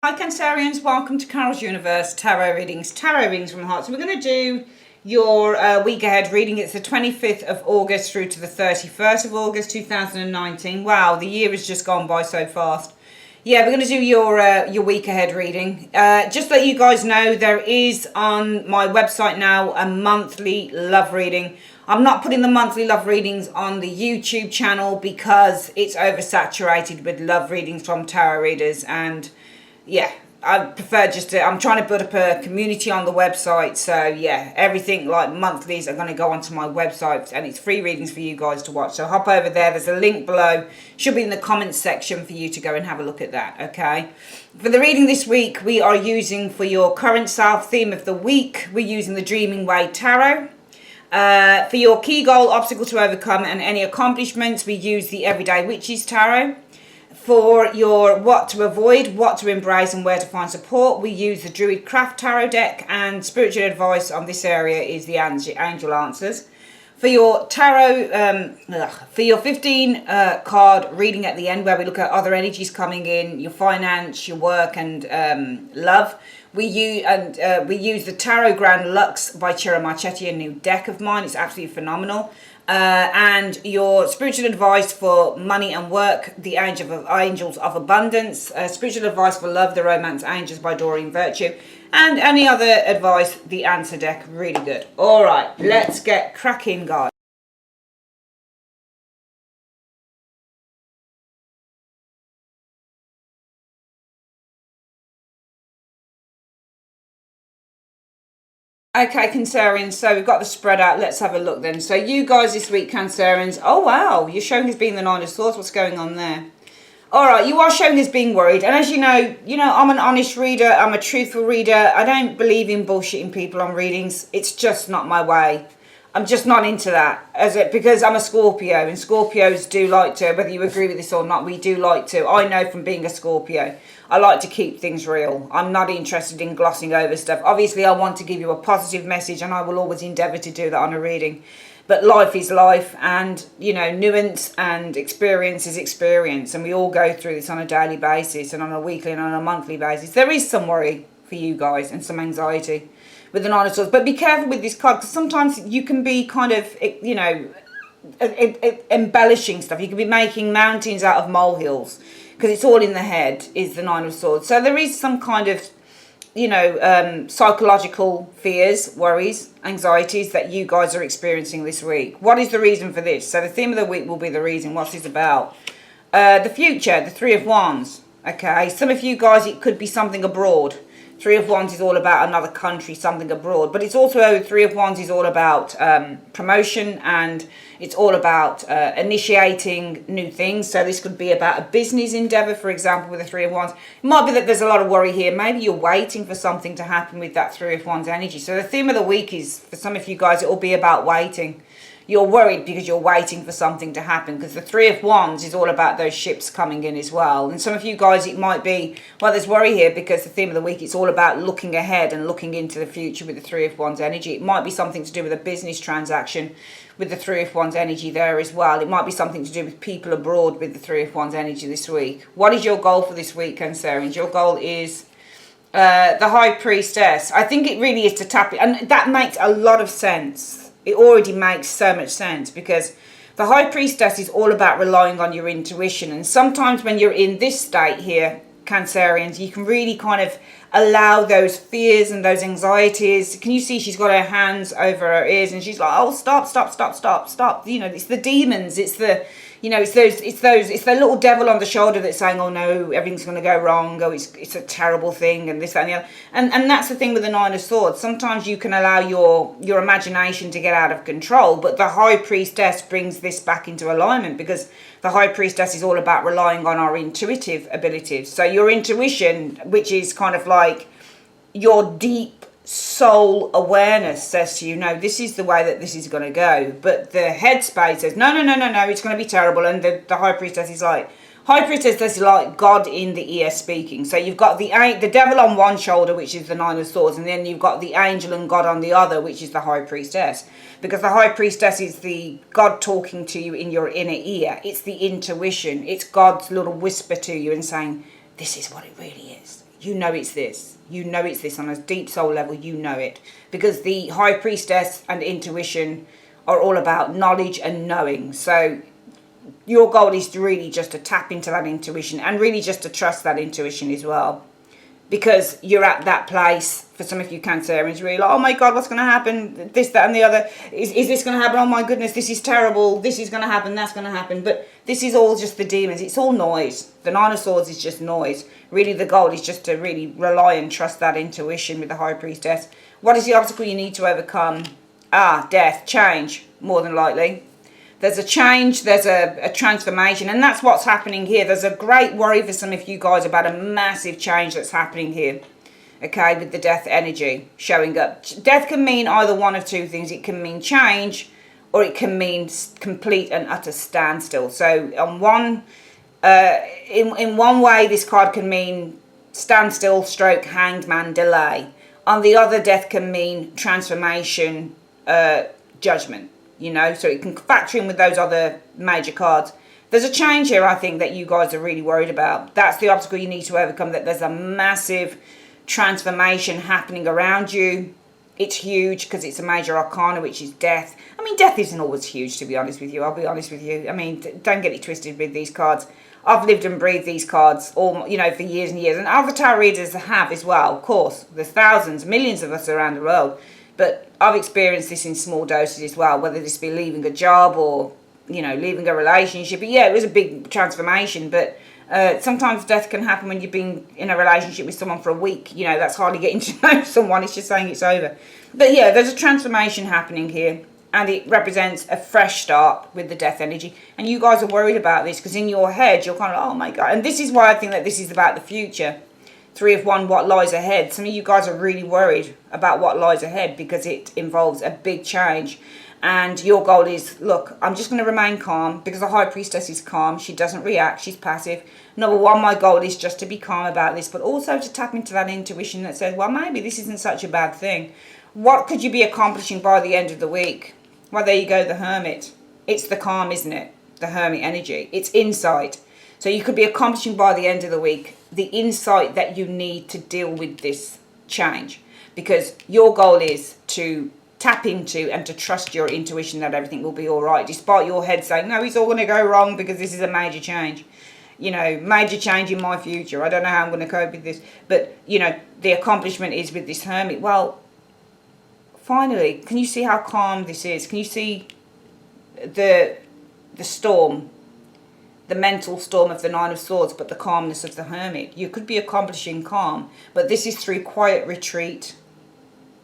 Hi Cancerians, welcome to Carol's Universe Tarot Readings, Tarot Readings from the Heart. So we're going to do your week ahead reading. It's the 25th of August through to the 31st of August 2019. Wow, the year has just gone by so fast. Yeah, we're going to do your week ahead reading. Just to let you guys know, there is on my website now a monthly love reading. I'm not putting the monthly love readings on the YouTube channel because it's oversaturated with love readings from tarot readers, and yeah, I prefer I'm trying to build up a community on the website. So yeah, everything like monthlies are going to go onto my website, and it's free readings for you guys to watch. So hop over there. There's a link below. Should be in the comments section for you to go and have a look at that. Okay. For the reading this week, we are using for your current self theme of the week. We're using the Dreaming Way Tarot. For your key goal, obstacle to overcome, and any accomplishments, we use the Everyday Witches Tarot. For your what to avoid, what to embrace, and where to find support, we use the Druid Craft Tarot deck, and spiritual advice on this area is the Angel Answers. For your tarot, for your 15 card reading at the end, where we look at other energies coming in, your finance, your work, and love, we use the Tarot Grand Lux by Chira Marchetti, a new deck of mine. It's absolutely phenomenal. And your spiritual advice for money and work, the Angels of Abundance. Spiritual advice for love, the Romance Angels by Doreen Virtue. And any other advice, the Answer deck, really good. All right, let's get cracking, guys. Okay, Cancerians, so we've got the spread out. Let's have a look then. So you guys this week, Cancerians. Oh, wow. You're showing as being the Nine of Swords. What's going on there? All right, you are showing as being worried. And as you know, I'm an honest reader. I'm a truthful reader. I don't believe in bullshitting people on readings. It's just not my way. I'm just not into that, because I'm a Scorpio, and Scorpios do like to, whether you agree with this or not, we do like to. I know from being a Scorpio, I like to keep things real. I'm not interested in glossing over stuff. Obviously, I want to give you a positive message, and I will always endeavour to do that on a reading. But life is life, and, nuance and experience is experience, and we all go through this on a daily basis and on a weekly and on a monthly basis. There is some worry for you guys and some anxiety with the Nine of Swords, but be careful with this card, because sometimes you can be kind of, embellishing stuff. You can be making mountains out of molehills, because it's all in the head, is the Nine of Swords. So there is some kind of, psychological fears, worries, anxieties that you guys are experiencing this week. What is the reason for this? So the theme of the week will be the reason. What's this about? The future, the Three of Wands. Okay, some of you guys, it could be something abroad. Three of Wands is all about another country, something abroad. But it's also, Three of Wands is all about promotion, and it's all about initiating new things. So this could be about a business endeavour, for example, with the Three of Wands. It might be that there's a lot of worry here. Maybe you're waiting for something to happen with that Three of Wands energy. So the theme of the week is, for some of you guys, it will be about waiting. You're worried because you're waiting for something to happen, because the Three of Wands is all about those ships coming in as well. And some of you guys, it might be, well, there's worry here because the theme of the week, it's all about looking ahead and looking into the future with the Three of Wands energy. It might be something to do with a business transaction with the Three of Wands energy there as well. It might be something to do with people abroad with the Three of Wands energy this week. What is your goal for this week, Cancerians? Your goal is the High Priestess. I think it really is to tap it, and that makes a lot of sense. It already makes so much sense, because the High Priestess is all about relying on your intuition. And sometimes when you're in this state here, Cancerians, you can really kind of allow those fears and those anxieties. Can you see she's got her hands over her ears, and she's like, oh, stop. It's the demons. It's the, it's the little devil on the shoulder that's saying, oh no, everything's going to go wrong. Oh, it's a terrible thing, and this, that, and the other. And that's the thing with the Nine of Swords. Sometimes you can allow your imagination to get out of control, but the High Priestess brings this back into alignment, because the High Priestess is all about relying on our intuitive abilities. So your intuition, which is kind of like your deep soul awareness, says to you, no, this is the way that this is going to go. But the headspace says, no, it's going to be terrible. And the High Priestess is like, God in the ear speaking. So you've got the devil on one shoulder, which is the Nine of Swords, and then you've got the angel and God on the other, which is the High Priestess. Because the High Priestess is the God talking to you in your inner ear. It's the intuition. It's God's little whisper to you and saying, this is what it really is. you know it's this. You know it's this on a deep soul level, you know it. Because the High Priestess and intuition are all about knowledge and knowing. So your goal is to really just to tap into that intuition and really just to trust that intuition as well. Because you're at that place, for some of you Cancerians, you're really like, oh my God, what's going to happen? This, that and the other. Is this going to happen? Oh my goodness, this is terrible. This is going to happen, that's going to happen. But this is all just the demons. It's all noise. The Nine of Swords is just noise. Really the goal is just to really rely and trust that intuition with the High Priestess. What is the obstacle you need to overcome? Death, change, more than likely. There's a change, there's a transformation, and that's what's happening here. There's a great worry for some of you guys about a massive change that's happening here, okay, with the death energy showing up. Death can mean either one of two things. It can mean change, or it can mean complete and utter standstill. So on one, in one way, this card can mean standstill, stroke, hanged man, delay. On the other, death can mean transformation, judgment. You know, so it can factor in with those other major cards. There's a change here, I think, that you guys are really worried about. That's the obstacle you need to overcome, that there's a massive transformation happening around you. It's huge because it's a major arcana, which is death. I mean, death isn't always huge, to be honest with you. I'll be honest with you. I mean, don't get it twisted with these cards. I've lived and breathed these cards, all, you know, for years and years. And other tarot readers have as well, of course. There's thousands, millions of us around the world. But I've experienced this in small doses as well, whether this be leaving a job or, you know, leaving a relationship. But yeah, it was a big transformation. But sometimes death can happen when you've been in a relationship with someone for a week. You know, that's hardly getting to know someone. It's just saying it's over. But yeah, there's a transformation happening here. And it represents a fresh start with the death energy. And you guys are worried about this because in your head, you're kind of, oh my God. And this is why I think that this is about the future. Three of Wands, what lies ahead. Some of you guys are really worried about what lies ahead because it involves a big change. And your goal is, look, I'm just going to remain calm because the High Priestess is calm. She doesn't react. She's passive. Number one, my goal is just to be calm about this, but also to tap into that intuition that says, well, maybe this isn't such a bad thing. What could you be accomplishing by the end of the week? Well, there you go, the Hermit. It's the calm, isn't it? The Hermit energy. It's insight. So you could be accomplishing by the end of the week the insight that you need to deal with this change. Because your goal is to tap into and to trust your intuition that everything will be all right. Despite your head saying, no, it's all going to go wrong because this is a major change. You know, major change in my future. I don't know how I'm going to cope with this. But, you know, the accomplishment is with this Hermit. Well, finally, can you see how calm this is? Can you see the storm? The mental storm of the Nine of Swords, but the calmness of the Hermit. You could be accomplishing calm, but this is through quiet retreat,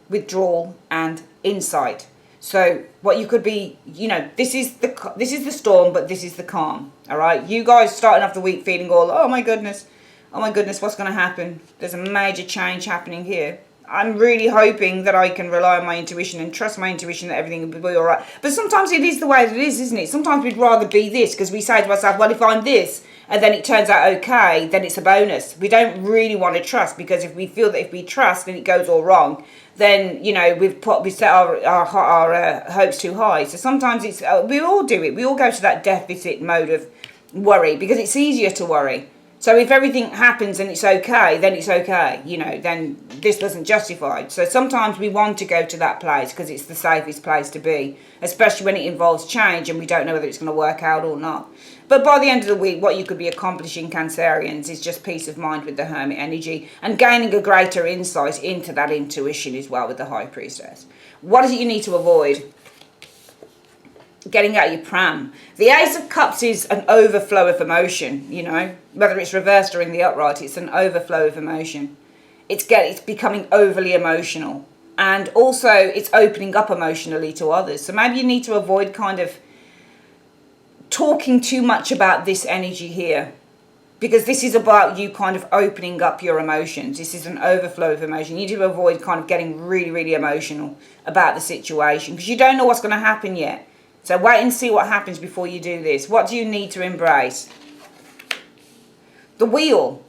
withdrawal, and insight. So what you could be, you know, this is the storm, but this is the calm. All right, you guys starting off the week feeling all, oh my goodness, what's going to happen? There's a major change happening here. I'm really hoping that I can rely on my intuition and trust my intuition that everything will be all right. But sometimes it is the way it is, isn't it? Sometimes we'd rather be this because we say to ourselves, well, if I'm this and then it turns out okay, then it's a bonus. We don't really want to trust because if we feel that if we trust and it goes all wrong, then, you know, we set our hopes too high. So sometimes it's, we all do it. We all go to that deficit mode of worry because it's easier to worry. So if everything happens and it's okay, then it's okay, you know, then this doesn't justify it. So sometimes we want to go to that place because it's the safest place to be, especially when it involves change and we don't know whether it's going to work out or not. But by the end of the week, what you could be accomplishing, Cancerians, is just peace of mind with the Hermit energy and gaining a greater insight into that intuition as well with the High Priestess. What is it you need to avoid? Getting out of your pram. The Ace of Cups is an overflow of emotion, you know, whether it's reversed or in the upright, it's an overflow of emotion. It's becoming overly emotional, and also it's opening up emotionally to others. So maybe you need to avoid kind of talking too much about this energy here, because this is about you kind of opening up your emotions. This is an overflow of emotion. You need to avoid kind of getting really, really emotional about the situation because you don't know what's going to happen yet. So wait and see what happens before you do this. What do you need to embrace? The Wheel.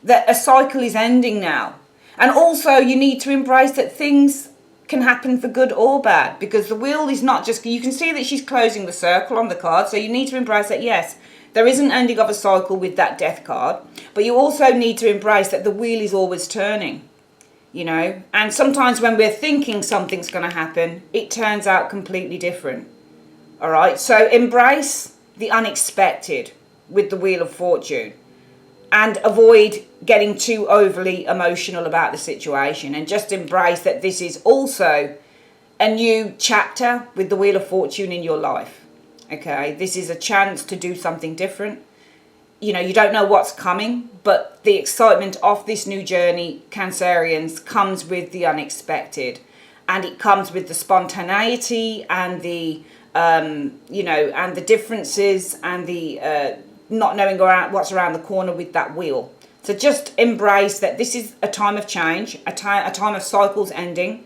That a cycle is ending now. And also you need to embrace that things can happen for good or bad. Because the Wheel is not just... You can see that she's closing the circle on the card. So you need to embrace that, yes, There is an ending of a cycle with that death card, but you also need to embrace that the wheel is always turning, you know, and sometimes when we're thinking something's going to happen, it turns out completely different. All right, so embrace the unexpected with the Wheel of Fortune and avoid getting too overly emotional about the situation, and just embrace that this is also a new chapter with the Wheel of Fortune in your life. Okay, this is a chance to do something different. You know, you don't know what's coming, but the excitement of this new journey, Cancerians, comes with the unexpected, and it comes with the spontaneity and the you know, and the differences and the not knowing what's around the corner with that wheel. So just embrace that this is a time of change, a time of cycles ending,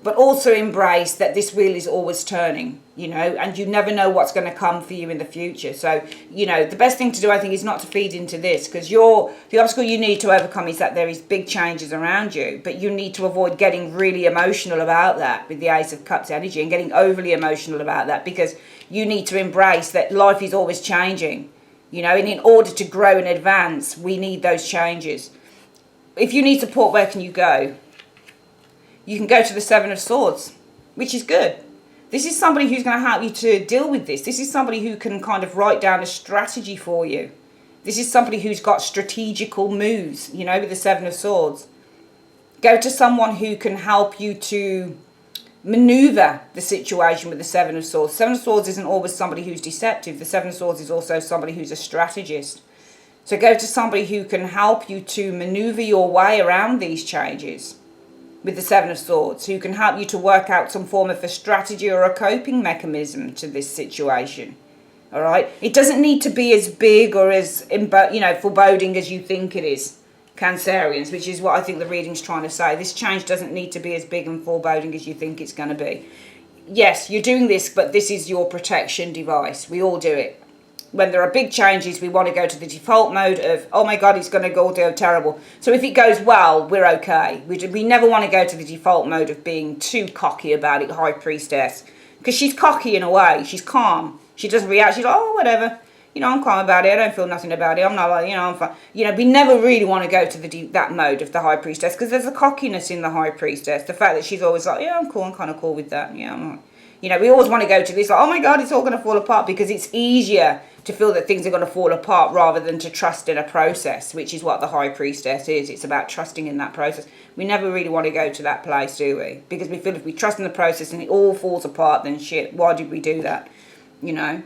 but also embrace that this wheel is always turning, you know, and you never know what's going to come for you in the future. So, you know, the best thing to do, I think, is not to feed into this, because the obstacle you need to overcome is that there is big changes around you, but you need to avoid getting really emotional about that with the Ace of Cups energy, and getting overly emotional about that, because you need to embrace that life is always changing, you know, and in order to grow and advance, we need those changes. If you need support, where can you go? You can go to the Seven of Swords, which is good. This is somebody who's going to help you to deal with this. This is somebody who can kind of write down a strategy for you. This is somebody who's got strategical moves, you know, with the Seven of Swords. Go to someone who can help you to maneuver the situation with the Seven of Swords. Seven of Swords isn't always somebody who's deceptive. The Seven of Swords is also somebody who's a strategist. So go to somebody who can help you to maneuver your way around these changes with the Seven of Swords, who can help you to work out some form of a strategy or a coping mechanism to this situation. All right? It doesn't need to be as big or as, you know, foreboding as you think it is, Cancerians, which is what I think the reading's trying to say. This change doesn't need to be as big and foreboding as you think it's going to be. Yes, you're doing this, but this is your protection device. We all do it. When there are big changes, we want to go to the default mode of, oh my God, it's going to go terrible. So if it goes well, we're okay. We never want to go to the default mode of being too cocky about it, High Priestess. Because she's cocky in a way. She's calm. She doesn't react. She's like, oh, whatever. You know, I'm calm about it. I don't feel nothing about it. I'm not like, you know, I'm fine. You know, we never really want to go to that mode of the High Priestess, because there's a cockiness in the High Priestess. The fact that she's always like, yeah, I'm cool. I'm kind of cool with that. Yeah, I'm like, you know, we always want to go to this, like, oh my God, it's all going to fall apart, because it's easier to feel that things are going to fall apart rather than to trust in a process, which is what the High Priestess is. It's about trusting in that process. We never really want to go to that place, do we? Because we feel if we trust in the process and it all falls apart, then shit, why did we do that? You know,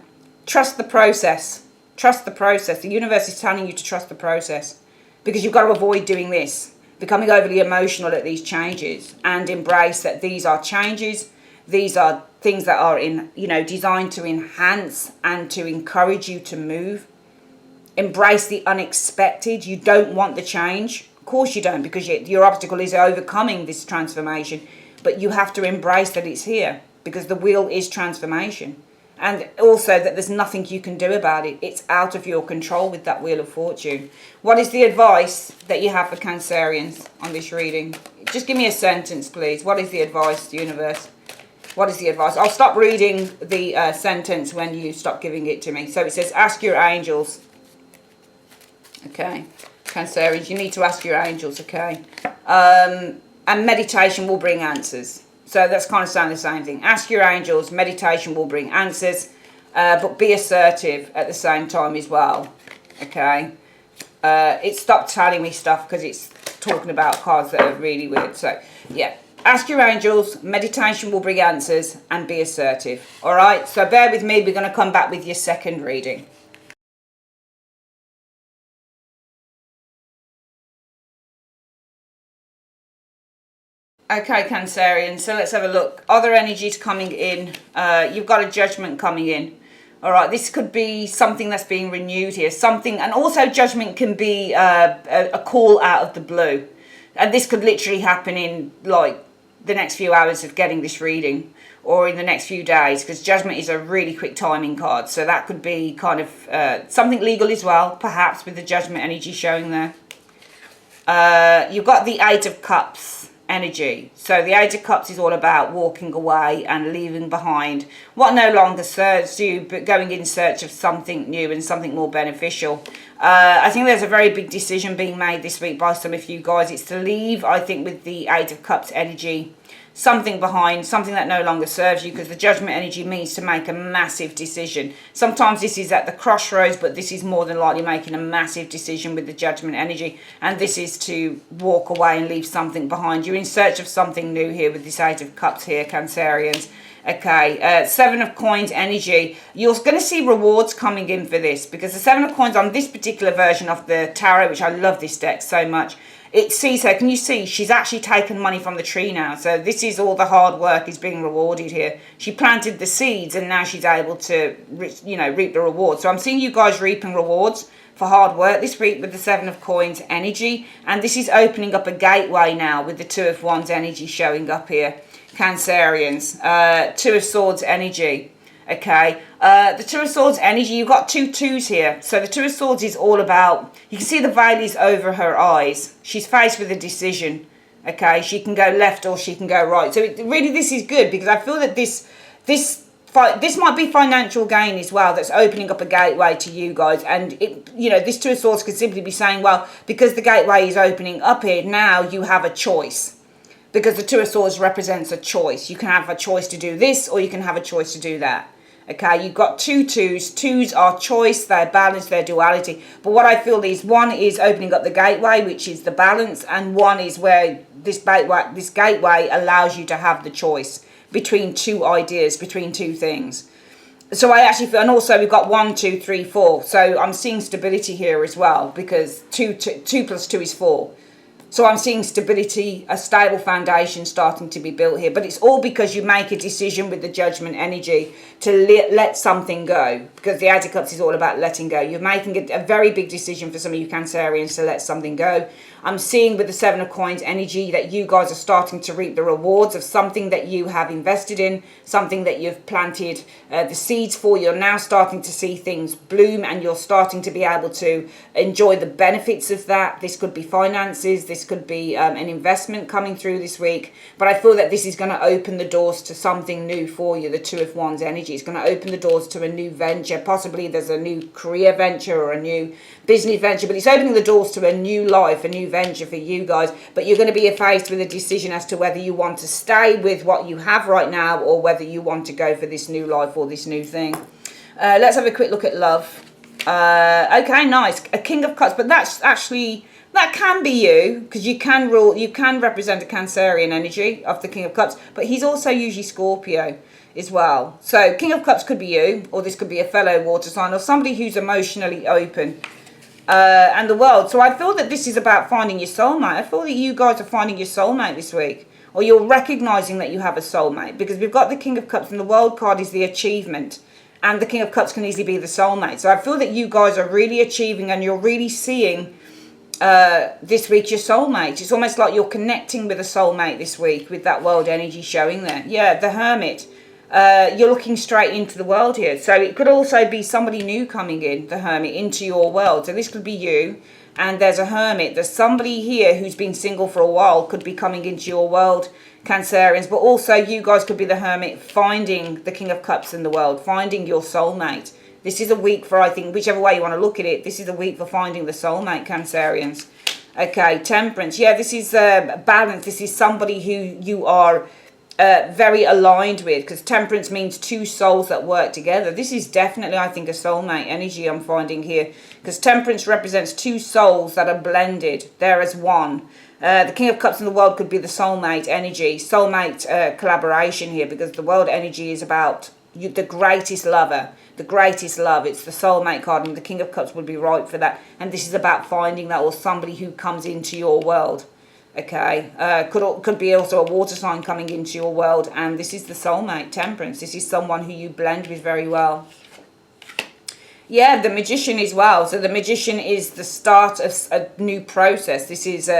trust the process. Trust the process. The universe is telling you to trust the process, because you've got to avoid doing this, becoming overly emotional at these changes, and embrace that these are changes. These are things that are designed to enhance and to encourage you to move. Embrace the unexpected. You don't want the change. Of course you don't, because your obstacle is overcoming this transformation. But you have to embrace that it's here, because the wheel is transformation. And also that there's nothing you can do about it. It's out of your control with that Wheel of Fortune. What is the advice that you have for Cancerians on this reading? Just give me a sentence, please. What is the advice, universe? What is the advice? I'll stop reading the sentence when you stop giving it to me. So it says, ask your angels. Okay. Cancerians, you need to ask your angels, okay? And meditation will bring answers. So that's kind of saying the same thing. Ask your angels, meditation will bring answers. But be assertive at the same time as well. Okay? It stopped telling me stuff because it's talking about cards that are really weird. So, yeah. Ask your angels, meditation will bring answers, and be assertive. All right? So bear with me. We're going to come back with your second reading. Okay, Cancerian. So let's have a look. Are there energies coming in? You've got a judgment coming in. All right, this could be something that's being renewed here. Something, and also judgment can be a call out of the blue. And this could literally happen in, like, the next few hours of getting this reading, or in the next few days, because judgment is a really quick timing card. So that could be kind of something legal as well, perhaps, with the judgment energy showing there. You've got the Eight of Cups energy. So the Eight of Cups is all about walking away and leaving behind what no longer serves you, but going in search of something new and something more beneficial. I think there's a very big decision being made this week by some of you guys. It's to leave, I think, with the Eight of Cups energy, something behind, something that no longer serves you, because the Judgment energy means to make a massive decision. Sometimes this is at the crossroads, but this is more than likely making a massive decision with the Judgment energy, and this is to walk away and leave something behind. You're in search of something new here with this Eight of Cups here, Cancerians. Okay, Seven of Coins energy. You're going to see rewards coming in for this, because the Seven of Coins on this particular version of the tarot, which I love this deck so much, it sees her. Can you see? She's actually taken money from the tree now. So this is all the hard work is being rewarded here. She planted the seeds and now she's able to, you know, reap the rewards. So I'm seeing you guys reaping rewards for hard work this week with the Seven of Coins energy. And this is opening up a gateway now with the Two of Wands energy showing up here. Cancerians. Two of Swords energy. Okay, the Two of Swords energy, you've got two twos here. So the Two of Swords is all about, you can see the veil is over her eyes. She's faced with a decision. Okay, she can go left or she can go right. So really this is good, because I feel that this might be financial gain as well, that's opening up a gateway to you guys. And it, you know, this Two of Swords could simply be saying, well, because the gateway is opening up here, now you have a choice. Because the Two of Swords represents a choice. You can have a choice to do this or you can have a choice to do that. Okay, you've got two twos. Twos are choice, they're balance, they're duality. But what I feel is one is opening up the gateway, which is the balance, and one is where this gateway allows you to have the choice between two ideas, between two things. So I actually feel, and also we've got 1, 2, 3, 4. So I'm seeing stability here as well, because 2 plus 2 is 4. So I'm seeing stability, a stable foundation starting to be built here. But it's all because you make a decision with the Judgment energy to let something go. Because the Eight of Cups is all about letting go. You're making a very big decision for some of you Cancerians to let something go. I'm seeing with the Seven of Coins energy that you guys are starting to reap the rewards of something that you have invested in, something that you've planted the seeds for. You're now starting to see things bloom and you're starting to be able to enjoy the benefits of that. This could be finances, this could be an investment coming through this week. But I feel that this is going to open the doors to something new for you, the Two of Wands energy. It's going to open the doors to a new venture. Possibly there's a new career venture or a new business venture, but it's opening the doors to a new life, a new venture for you guys. But you're going to be faced with a decision as to whether you want to stay with what you have right now or whether you want to go for this new life or this new thing. Let's have a quick look at love. Okay, nice. A King of Cups, but that's actually, that can be you, because you can represent a Cancerian energy of the King of Cups, but he's also usually Scorpio as well. So King of Cups could be you, or this could be a fellow water sign, or somebody who's emotionally open. And the world. So I feel that this is about finding your soulmate. I feel that you guys are finding your soulmate this week, or you're recognizing that you have a soulmate, because we've got the King of Cups and the World card is the achievement, and the King of Cups can easily be the soulmate. So I feel that you guys are really achieving and you're really seeing this week your soulmate. It's almost like you're connecting with a soulmate this week with that World energy showing there. Yeah, the Hermit. You're looking straight into the world here. So it could also be somebody new coming in, the Hermit, into your world. So this could be you, and there's a Hermit. There's somebody here who's been single for a while, could be coming into your world, Cancerians. But also you guys could be the Hermit finding the King of Cups in the world, finding your soulmate. This is a week for, I think, whichever way you want to look at it, this is a week for finding the soulmate, Cancerians. Okay, Temperance. Yeah, this is balance. This is somebody who you are very aligned with, because Temperance means two souls that work together. This is definitely, I think, a soulmate energy I'm finding here, because Temperance represents two souls that are blended. They're as one. The King of Cups in the world could be the soulmate energy, soulmate collaboration here, because the World energy is about you, the greatest lover, the greatest love. It's the soulmate card, and the King of Cups would be right for that. And this is about finding that, or somebody who comes into your world. Okay, could be also a water sign coming into your world, and this is the soulmate, Temperance. This is someone who you blend with very well. Yeah, the Magician as well. So the Magician is the start of a new process. This is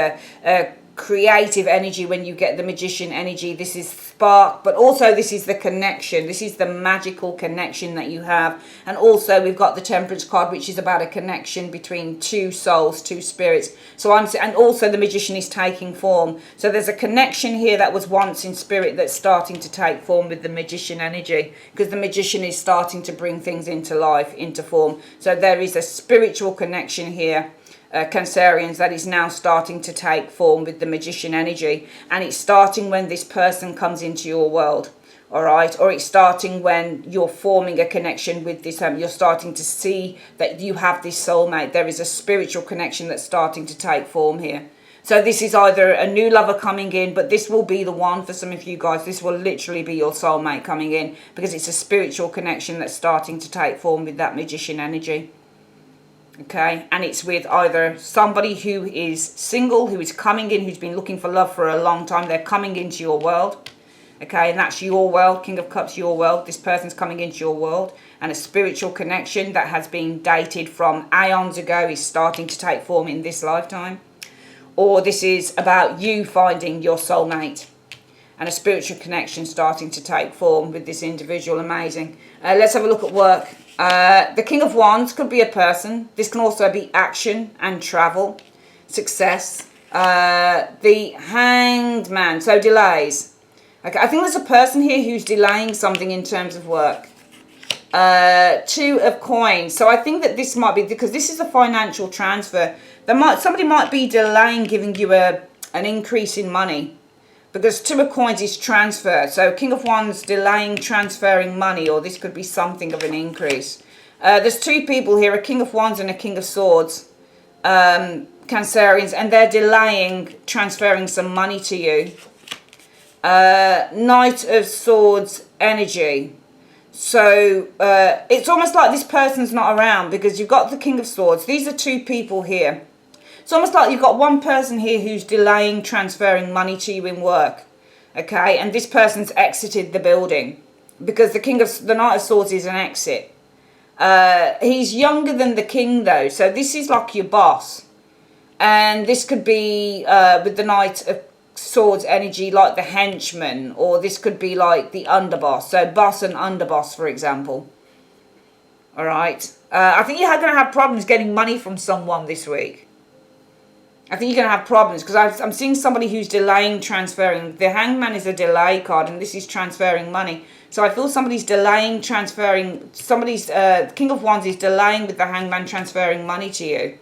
creative energy when you get the magician energy. This is spark, but also this is the connection. This is the magical connection that you have. And also we've got the temperance card, which is about a connection between two souls, two spirits. So and also the magician is taking form. So there's a connection here that was once in spirit that's starting to take form with the magician energy, because the magician is starting to bring things into life, into form. So there is a spiritual connection here, Cancerians, that is now starting to take form with the magician energy. And it's starting when this person comes into your world, all right? Or it's starting when you're forming a connection with this, you're starting to see that you have this soulmate. There is a spiritual connection that's starting to take form here. So this is either a new lover coming in, but this will be the one for some of you guys. This will literally be your soulmate coming in, because it's a spiritual connection that's starting to take form with that magician energy. Okay, and it's with either somebody who is single, who is coming in, who's been looking for love for a long time. They're coming into your world. Okay, and that's your world. King of Cups, your world. This person's coming into your world. And a spiritual connection that has been dated from aeons ago is starting to take form in this lifetime. Or this is about you finding your soulmate. And a spiritual connection starting to take form with this individual. Amazing. Let's have a look at work. The King of Wands could be a person. This can also be action and travel, success. The Hanged Man, so delays. Okay, I think there's a person here who's delaying something in terms of work. Two of Coins. So I think that this might be, because this is a financial transfer. Somebody might be delaying giving you an increase in money. Because Two of Coins is transfer. So King of Wands delaying transferring money, or this could be something of an increase. There's two people here, a King of Wands and a King of Swords. Cancerians, and they're delaying transferring some money to you. Knight of Swords energy. So it's almost like this person's not around, because you've got the King of Swords. These are two people here. It's almost like you've got one person here who's delaying transferring money to you in work. Okay, and this person's exited the building, because the Knight of Swords is an exit. He's younger than the King though, so this is like your boss. And this could be with the Knight of Swords energy, like the henchman, or this could be like the underboss. So boss and underboss, for example. All right. I think you're going to have problems getting money from someone this week. I think you're going to have problems, because I'm seeing somebody who's delaying transferring. The Hanged Man is a delay card, and this is transferring money. So I feel somebody's delaying transferring. King of Wands is delaying with the Hanged Man transferring money to you.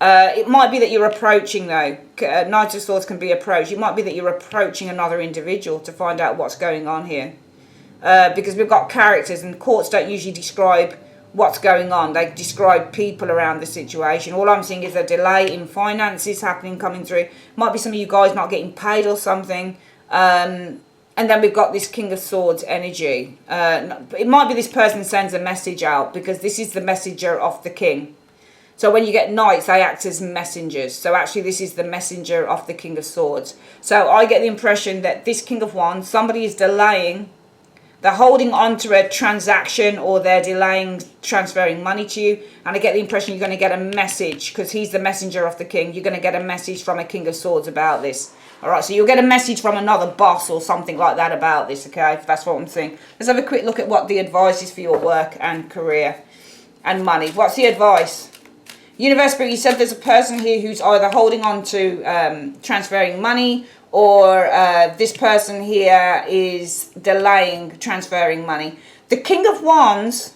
It might be that you're approaching, though. Knight of Swords can be approached. It might be that you're approaching another individual to find out what's going on here. Because we've got characters, and courts don't usually describe what's going on. They describe people around the situation. All I'm seeing is a delay in finances coming through. Might be some of you guys not getting paid or something. And then we've got this King of Swords energy. It might be this person sends a message out, because this is the messenger of the King. So when you get knights, they act as messengers. So actually this is the messenger of the King of Swords. So I get the impression that this King of Wands, somebody is delaying. They're holding on to a transaction, or they're delaying transferring money to you. And I get the impression you're going to get a message, because he's the messenger of the King. You're going to get a message from a King of Swords about this. All right, so you'll get a message from another boss or something like that about this, okay? That's what I'm saying. Let's have a quick look at what the advice is for your work and career and money. What's the advice? Universe Spirit, you said there's a person here who's either holding on to transferring money, or this person here is delaying transferring money. The King of Wands,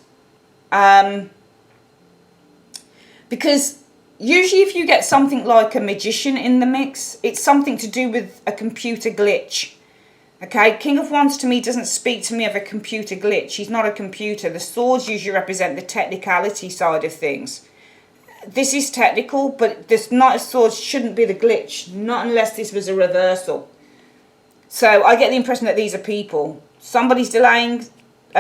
because usually if you get something like a magician in the mix, it's something to do with a computer glitch. Okay, King of Wands to me doesn't speak to me of a computer glitch. He's not a computer. The swords usually represent the technicality side of things. This is technical, but this Knight of Swords shouldn't be the glitch, not unless this was a reversal. So I get the impression that these are people. Somebody's delaying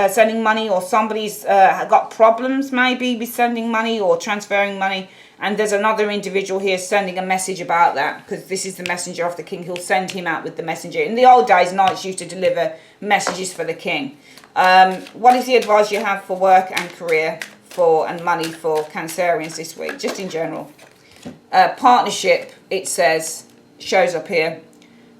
sending money, or somebody's got problems maybe with sending money or transferring money. And there's another individual here sending a message about that, because this is the messenger of the King. He'll send him out with the messenger. In the old days, knights used to deliver messages for the King. What is the advice you have for work and career and money for Cancerians this week, just in general? Partnership, it says, shows up here.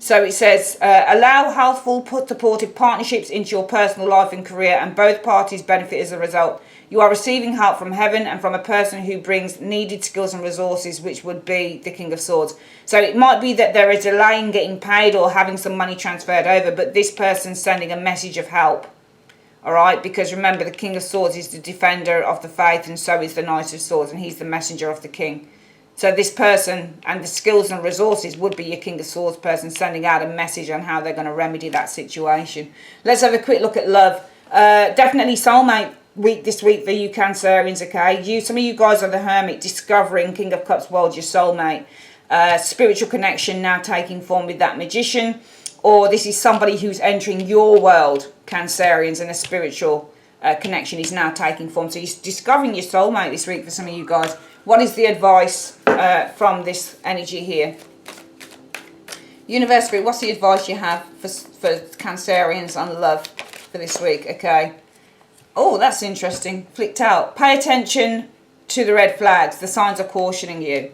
So it says, allow healthful, supportive partnerships into your personal life and career, and both parties benefit as a result. You are receiving help from heaven and from a person who brings needed skills and resources, which would be the King of Swords. So it might be that there is a delay in getting paid or having some money transferred over, but this person's sending a message of help. All right, because remember, the King of Swords is the defender of the faith, and so is the Knight of Swords, and he's the messenger of the King. So this person and the skills and resources would be your King of Swords person sending out a message on how they're going to remedy that situation. Let's have a quick look at love. Definitely soulmate week this week for you Cancerians, okay? Some of you guys are the Hermit, discovering King of Cups world, your soulmate. Spiritual connection now taking form with that Magician. Or this is somebody who's entering your world, Cancerians, and a spiritual connection is now taking form. So you're discovering your soulmate this week for some of you guys. What is the advice from this energy here? Universe Spirit, what's the advice you have for Cancerians on love for this week? Okay. Oh, that's interesting. Flicked out. Pay attention to the red flags. The signs are cautioning you.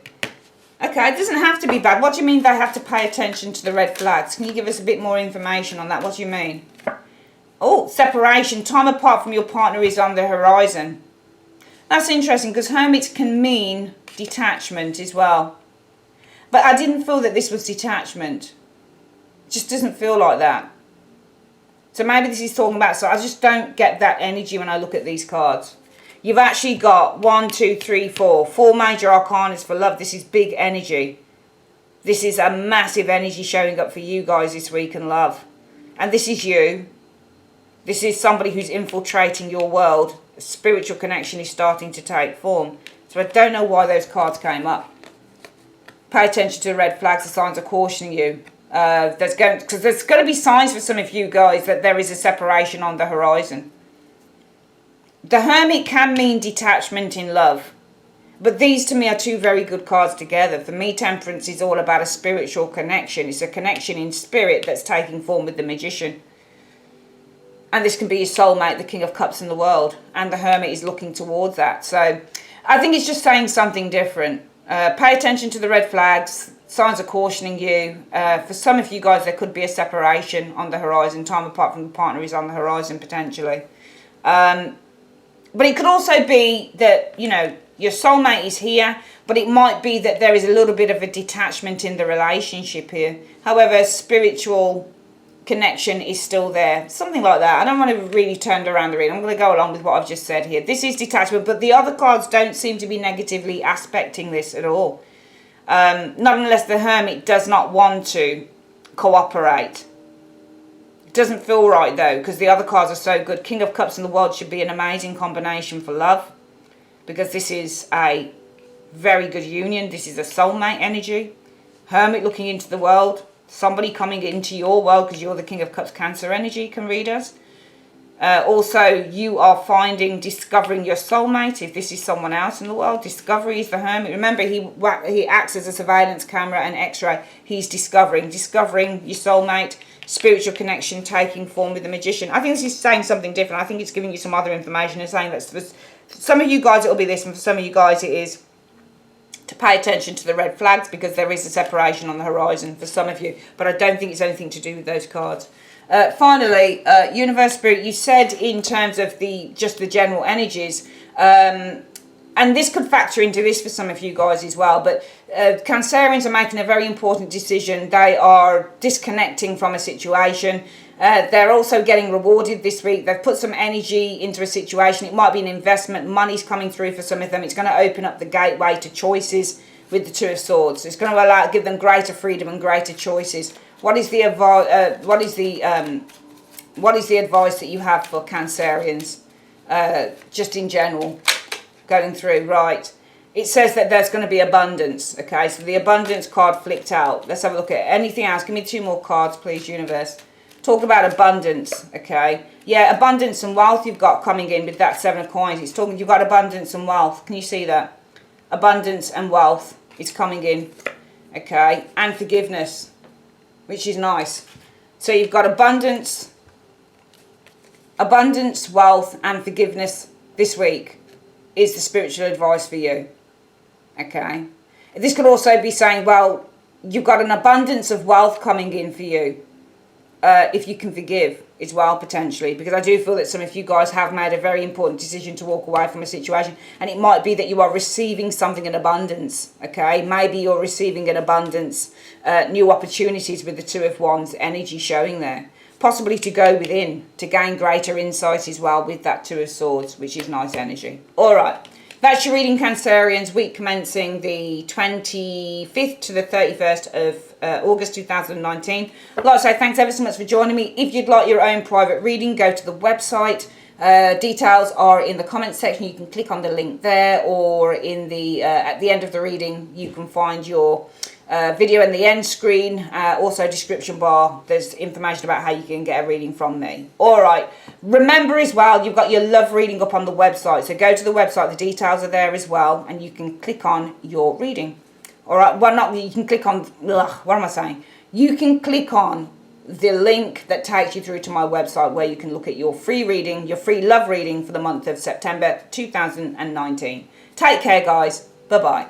Okay, it doesn't have to be bad. What do you mean they have to pay attention to the red flags? Can you give us a bit more information on that? What do you mean? Oh, separation. Time apart from your partner is on the horizon. That's interesting because hermits can mean detachment as well. But I didn't feel that this was detachment. It just doesn't feel like that. So maybe this is talking about, so I just don't get that energy when I look at these cards. You've actually got 1, 2, 3, 4. 4 major arcanas for love. This is big energy. This is a massive energy showing up for you guys this week in love. And this is you. This is somebody who's infiltrating your world. A spiritual connection is starting to take form. So I don't know why those cards came up. Pay attention to the red flags. The signs are cautioning you. There's going to be signs for some of you guys that there is a separation on the horizon. The Hermit can mean detachment in love. But these to me are two very good cards together. For me, Temperance is all about a spiritual connection. It's a connection in spirit that's taking form with the Magician. And this can be your soulmate, the King of Cups in the world. And the Hermit is looking towards that. So I think it's just saying something different. Pay attention to the red flags. Signs are cautioning you. For some of you guys, there could be a separation on the horizon. Time apart from the partner is on the horizon, potentially. But it could also be that, you know, your soulmate is here. But it might be that there is a little bit of a detachment in the relationship here. However, spiritual connection is still there. Something like that. I don't want to really turn around the reading. I'm going to go along with what I've just said here. This is detachment. But the other cards don't seem to be negatively aspecting this at all. Not unless the Hermit does not want to cooperate. It doesn't feel right though, because the other cards are so good. King of Cups in the world should be an amazing combination for love, because this is a very good union. This is a soulmate energy. Hermit looking into the world. Somebody coming into your world, because you're the King of Cups Cancer energy, can read us. Also, you are discovering your soulmate. If this is someone else in the world, discovery is the Hermit. Remember, he acts as a surveillance camera and X-ray. He's discovering your soulmate, spiritual connection taking form with the Magician. I think this is saying something different. I think it's giving you some other information and saying that for some of you guys it'll be this, and for some of you guys it is to pay attention to the red flags, because there is a separation on the horizon for some of you. But I don't think it's anything to do with those cards. Finally, Universe Spirit, you said in terms of just the general energies, and this could factor into this for some of you guys as well, but Cancerians are making a very important decision. They are disconnecting from a situation. They're also getting rewarded this week. They've put some energy into a situation. It might be an investment. Money's coming through for some of them. It's going to open up the gateway to choices with the Two of Swords. It's going to give them greater freedom and greater choices. What is the advice that you have for Cancerians, just in general, going through? Right. It says that there's going to be abundance. Okay, so the abundance card flicked out. Let's have a look at anything else. Give me 2 more cards, please, Universe. Talk about abundance. Okay. Yeah, abundance and wealth you've got coming in with that 7 of coins. It's talking, you've got abundance and wealth. Can you see that? Abundance and wealth is coming in. Okay. And forgiveness, which is nice. So you've got abundance, wealth, and forgiveness this week is the spiritual advice for you. Okay. This could also be saying, well, you've got an abundance of wealth coming in for you. If you can forgive as well, potentially, because I do feel that some of you guys have made a very important decision to walk away from a situation, and it might be that you are receiving something in abundance. Okay, maybe you're receiving in abundance new opportunities with the Two of Wands energy showing there, possibly to go within to gain greater insight as well with that Two of Swords, which is nice energy. All right, that's your reading, Cancerians, week commencing the 25th to the 31st of August 2019. Like I say, thanks ever so much for joining me. If you'd like your own private reading, go to the website. Details are in the comments section. You can click on the link there, or in the at the end of the reading, you can find your video in the end screen. Also, description bar, there's information about how you can get a reading from me. All right. Remember as well, you've got your love reading up on the website. So go to the website. The details are there as well, and you can click on your reading. All right. Well, not you can click on. What am I saying? You can click on the link that takes you through to my website, where you can look at your free reading, your free love reading for the month of September 2019. Take care, guys. Bye-bye.